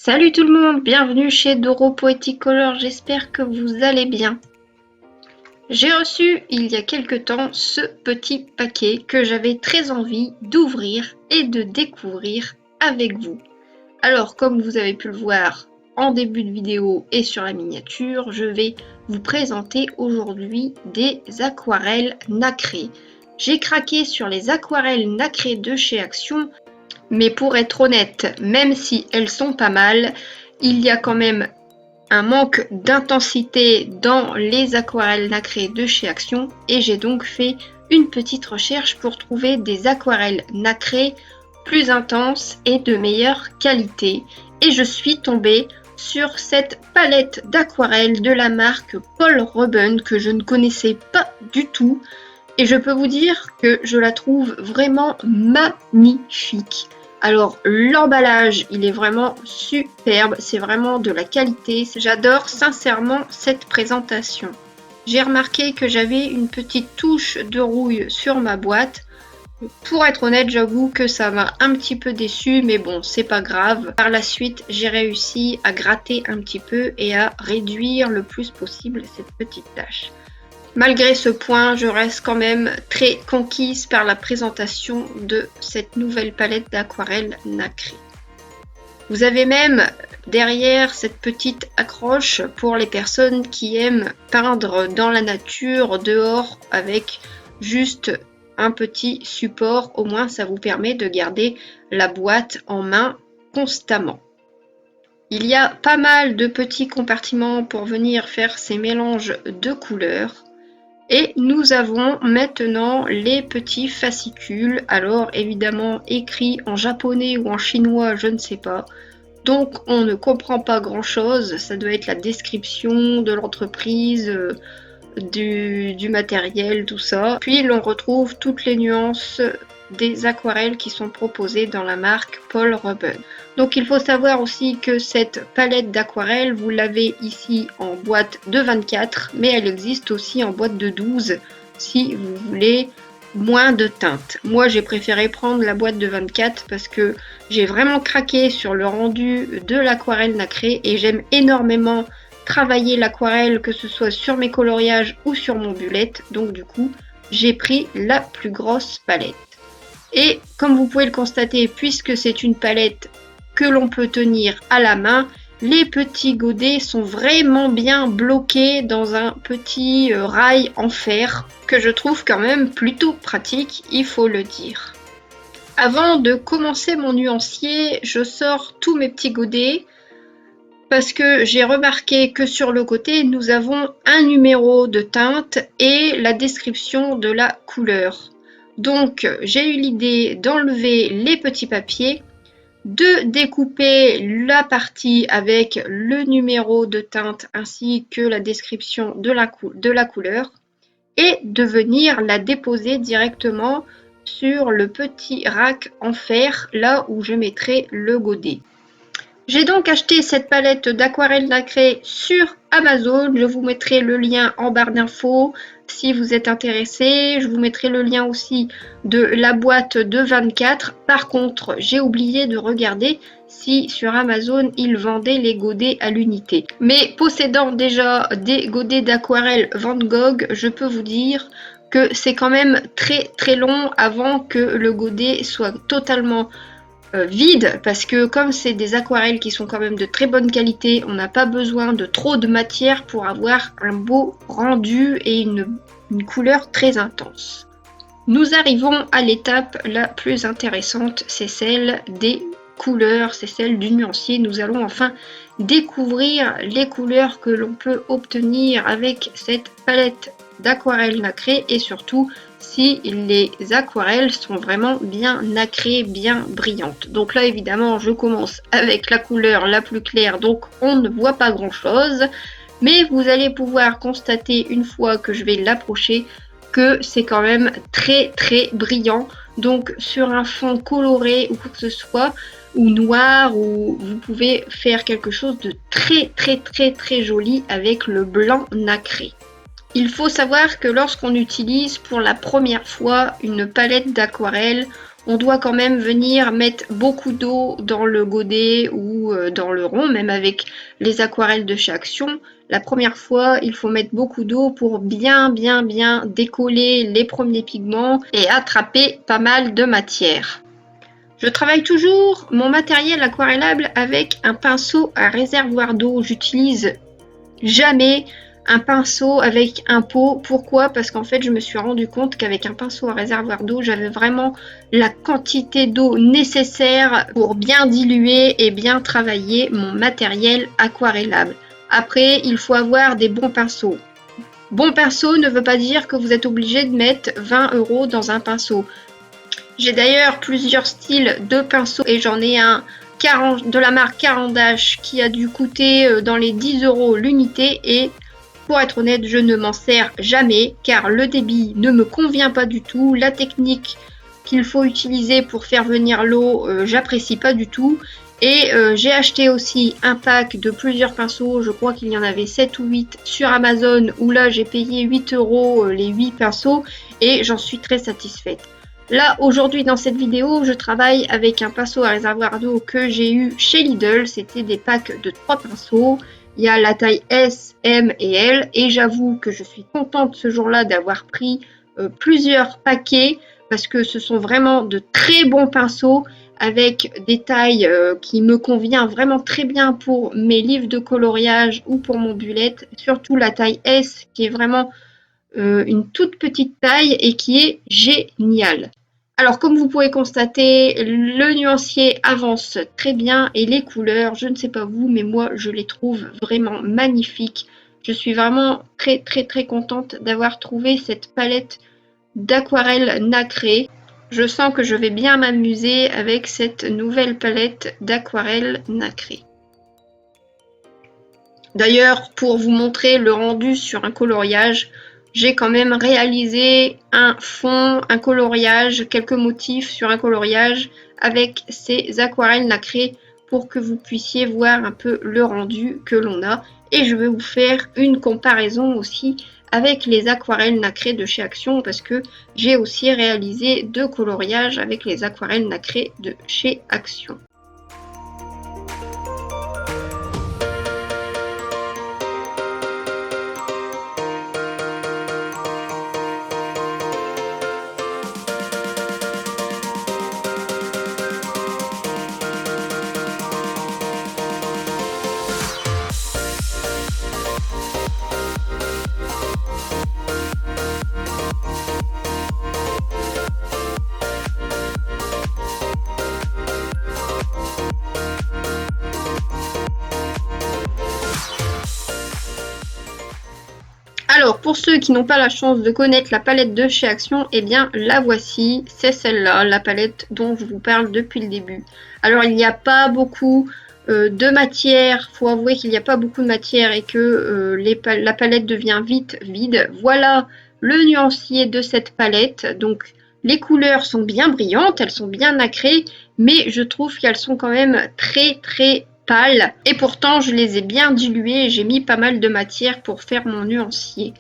Salut tout le monde, bienvenue chez Doro Poetic Color, j'espère que vous allez bien. J'ai reçu il y a quelque temps ce petit paquet que j'avais très envie d'ouvrir et de découvrir avec vous. Alors comme vous avez pu le voir en début de vidéo et sur la miniature, je vais vous présenter aujourd'hui des aquarelles nacrées. J'ai craqué sur les aquarelles nacrées de chez Action. Mais pour être honnête, même si elles sont pas mal, il y a quand même un manque d'intensité dans les aquarelles nacrées de chez Action et j'ai donc fait une petite recherche pour trouver des aquarelles nacrées plus intenses et de meilleure qualité. Et je suis tombée sur cette palette d'aquarelles de la marque Paul Ruben que je ne connaissais pas du tout. Et je peux vous dire que je la trouve vraiment magnifique. Alors l'emballage, il est vraiment superbe, c'est vraiment de la qualité. J'adore sincèrement cette présentation. J'ai remarqué que j'avais une petite touche de rouille sur ma boîte. Pour être honnête, j'avoue que ça m'a un petit peu déçue, mais bon, c'est pas grave. Par la suite, j'ai réussi à gratter un petit peu et à réduire le plus possible cette petite tache. Malgré ce point, je reste quand même très conquise par la présentation de cette nouvelle palette d'aquarelles nacrées. Vous avez même derrière cette petite accroche pour les personnes qui aiment peindre dans la nature, dehors, avec juste un petit support. Au moins, ça vous permet de garder la boîte en main constamment. Il y a pas mal de petits compartiments pour venir faire ces mélanges de couleurs. Et nous avons maintenant les petits fascicules, alors évidemment écrits en japonais ou en chinois, je ne sais pas. Donc on ne comprend pas grand chose, ça doit être la description de l'entreprise, du matériel, tout ça. Puis l'on retrouve toutes les nuances des aquarelles qui sont proposées dans la marque Paul Ruben. Donc il faut savoir aussi que cette palette d'aquarelles, vous l'avez ici en boîte de 24, mais elle existe aussi en boîte de 12 si vous voulez moins de teintes. Moi j'ai préféré prendre la boîte de 24 parce que j'ai vraiment craqué sur le rendu de l'aquarelle nacrée et j'aime énormément travailler l'aquarelle, que ce soit sur mes coloriages ou sur mon bullet. Donc du coup j'ai pris la plus grosse palette. Et comme vous pouvez le constater, puisque c'est une palette que l'on peut tenir à la main, les petits godets sont vraiment bien bloqués dans un petit rail en fer que je trouve quand même plutôt pratique, il faut le dire. Avant de commencer mon nuancier, je sors tous mes petits godets parce que j'ai remarqué que sur le côté, nous avons un numéro de teinte et la description de la couleur. Donc j'ai eu l'idée d'enlever les petits papiers, de découper la partie avec le numéro de teinte ainsi que la description de la couleur et de venir la déposer directement sur le petit rack en fer, là où je mettrai le godet. J'ai donc acheté cette palette d'aquarelle nacrée sur Amazon. Je vous mettrai le lien en barre d'infos si vous êtes intéressé. Je vous mettrai le lien aussi de la boîte de 24. Par contre, j'ai oublié de regarder si sur Amazon ils vendaient les godets à l'unité. Mais possédant déjà des godets d'aquarelle Van Gogh, je peux vous dire que c'est quand même très long avant que le godet soit totalement vide, parce que comme c'est des aquarelles qui sont quand même de très bonne qualité, on n'a pas besoin de trop de matière pour avoir un beau rendu et une couleur très intense. Nous arrivons à l'étape la plus intéressante, c'est celle des couleurs, c'est celle du nuancier. Nous allons enfin découvrir les couleurs que l'on peut obtenir avec cette palette d'aquarelle nacrée et surtout si les aquarelles sont vraiment bien nacrées, bien brillantes. Donc là évidemment je commence avec la couleur la plus claire, donc on ne voit pas grand chose, mais vous allez pouvoir constater une fois que je vais l'approcher que c'est quand même très brillant. Donc sur un fond coloré ou quoi que ce soit, ou noir, ou vous pouvez faire quelque chose de très joli avec le blanc nacré. Il faut savoir que lorsqu'on utilise pour la première fois une palette d'aquarelle, on doit quand même venir mettre beaucoup d'eau dans le godet ou tout dans le rond, même avec les aquarelles de chez Action. La première fois, il faut mettre beaucoup d'eau pour bien décoller les premiers pigments et attraper pas mal de matière. Je travaille toujours mon matériel aquarellable avec un pinceau à réservoir d'eau. J'utilise jamais un pinceau avec un pot. Pourquoi? Parce qu'en fait, je me suis rendu compte qu'avec un pinceau à réservoir d'eau, j'avais vraiment la quantité d'eau nécessaire pour bien diluer et bien travailler mon matériel aquarellable. Après, il faut avoir des bons pinceaux. Bon pinceau ne veut pas dire que vous êtes obligé de mettre 20 € dans un pinceau. J'ai d'ailleurs plusieurs styles de pinceaux et j'en ai un de la marque Carandache qui a dû coûter dans les 10 € l'unité et pour être honnête, je ne m'en sers jamais car le débit ne me convient pas du tout. La technique qu'il faut utiliser pour faire venir l'eau, j'apprécie pas du tout. Et j'ai acheté aussi un pack de plusieurs pinceaux, je crois qu'il y en avait 7 ou 8 sur Amazon où là j'ai payé 8 € les 8 pinceaux et j'en suis très satisfaite. Là aujourd'hui dans cette vidéo je travaille avec un pinceau à réservoir d'eau que j'ai eu chez Lidl, c'était des packs de 3 pinceaux. Il y a la taille S, M et L et j'avoue que je suis contente ce jour-là d'avoir pris plusieurs paquets parce que ce sont vraiment de très bons pinceaux avec des tailles qui me conviennent vraiment très bien pour mes livres de coloriage ou pour mon bullet, surtout la taille S qui est vraiment une toute petite taille et qui est géniale. Alors comme vous pouvez constater, le nuancier avance très bien et les couleurs, je ne sais pas vous, mais moi je les trouve vraiment magnifiques. Je suis vraiment très contente d'avoir trouvé cette palette d'aquarelle nacrée. Je sens que je vais bien m'amuser avec cette nouvelle palette d'aquarelle nacrée. D'ailleurs, pour vous montrer le rendu sur un coloriage, j'ai quand même réalisé un fond, un coloriage, quelques motifs sur un coloriage avec ces aquarelles nacrées pour que vous puissiez voir un peu le rendu que l'on a. Et je vais vous faire une comparaison aussi avec les aquarelles nacrées de chez Action parce que j'ai aussi réalisé 2 coloriages avec les aquarelles nacrées de chez Action. Alors, pour ceux qui n'ont pas la chance de connaître la palette de chez Action, eh bien, la voici, c'est celle-là, la palette dont je vous parle depuis le début. Alors, il n'y a pas beaucoup de matière, faut avouer qu'il n'y a pas beaucoup de matière et que la palette devient vite vide. Voilà le nuancier de cette palette, donc les couleurs sont bien brillantes, elles sont bien nacrées, mais je trouve qu'elles sont quand même très pâles et pourtant je les ai bien diluées et j'ai mis pas mal de matière pour faire mon nuancier.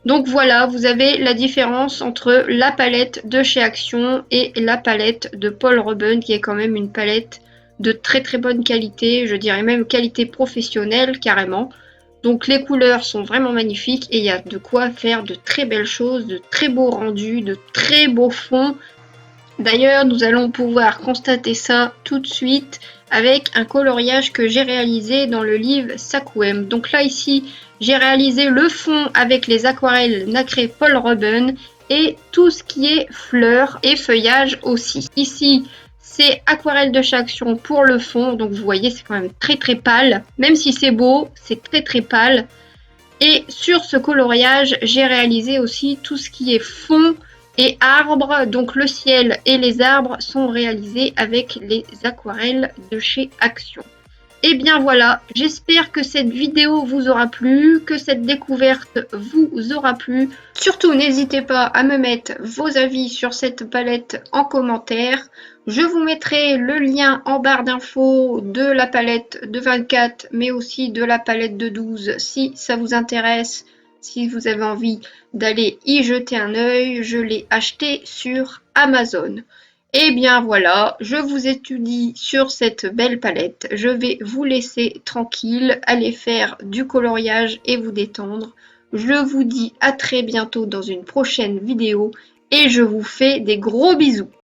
Donc voilà, vous avez la différence entre la palette de chez Action et la palette de Paul Ruben qui est quand même une palette de très bonne qualité, je dirais même qualité professionnelle carrément. Donc les couleurs sont vraiment magnifiques et il y a de quoi faire de très belles choses, de très beaux rendus, de très beaux fonds. D'ailleurs, nous allons pouvoir constater ça tout de suite avec un coloriage que j'ai réalisé dans le livre Sakuem. Donc là, ici, j'ai réalisé le fond avec les aquarelles nacrées Paul Ruben et tout ce qui est fleurs et feuillage aussi. Ici, c'est aquarelle de chez Action pour le fond. Donc vous voyez, c'est quand même très pâle. Même si c'est beau, c'est très pâle. Et sur ce coloriage, j'ai réalisé aussi tout ce qui est fond et arbres, donc le ciel et les arbres sont réalisés avec les aquarelles de chez Action. Et bien voilà, j'espère que cette vidéo vous aura plu, que cette découverte vous aura plu. Surtout n'hésitez pas à me mettre vos avis sur cette palette en commentaire. Je vous mettrai le lien en barre d'infos de la palette de 24 mais aussi de la palette de 12 si ça vous intéresse. Si vous avez envie d'aller y jeter un œil, je l'ai acheté sur Amazon. Et bien voilà, je vous étudie sur cette belle palette. Je vais vous laisser tranquille, aller faire du coloriage et vous détendre. Je vous dis à très bientôt dans une prochaine vidéo et je vous fais des gros bisous.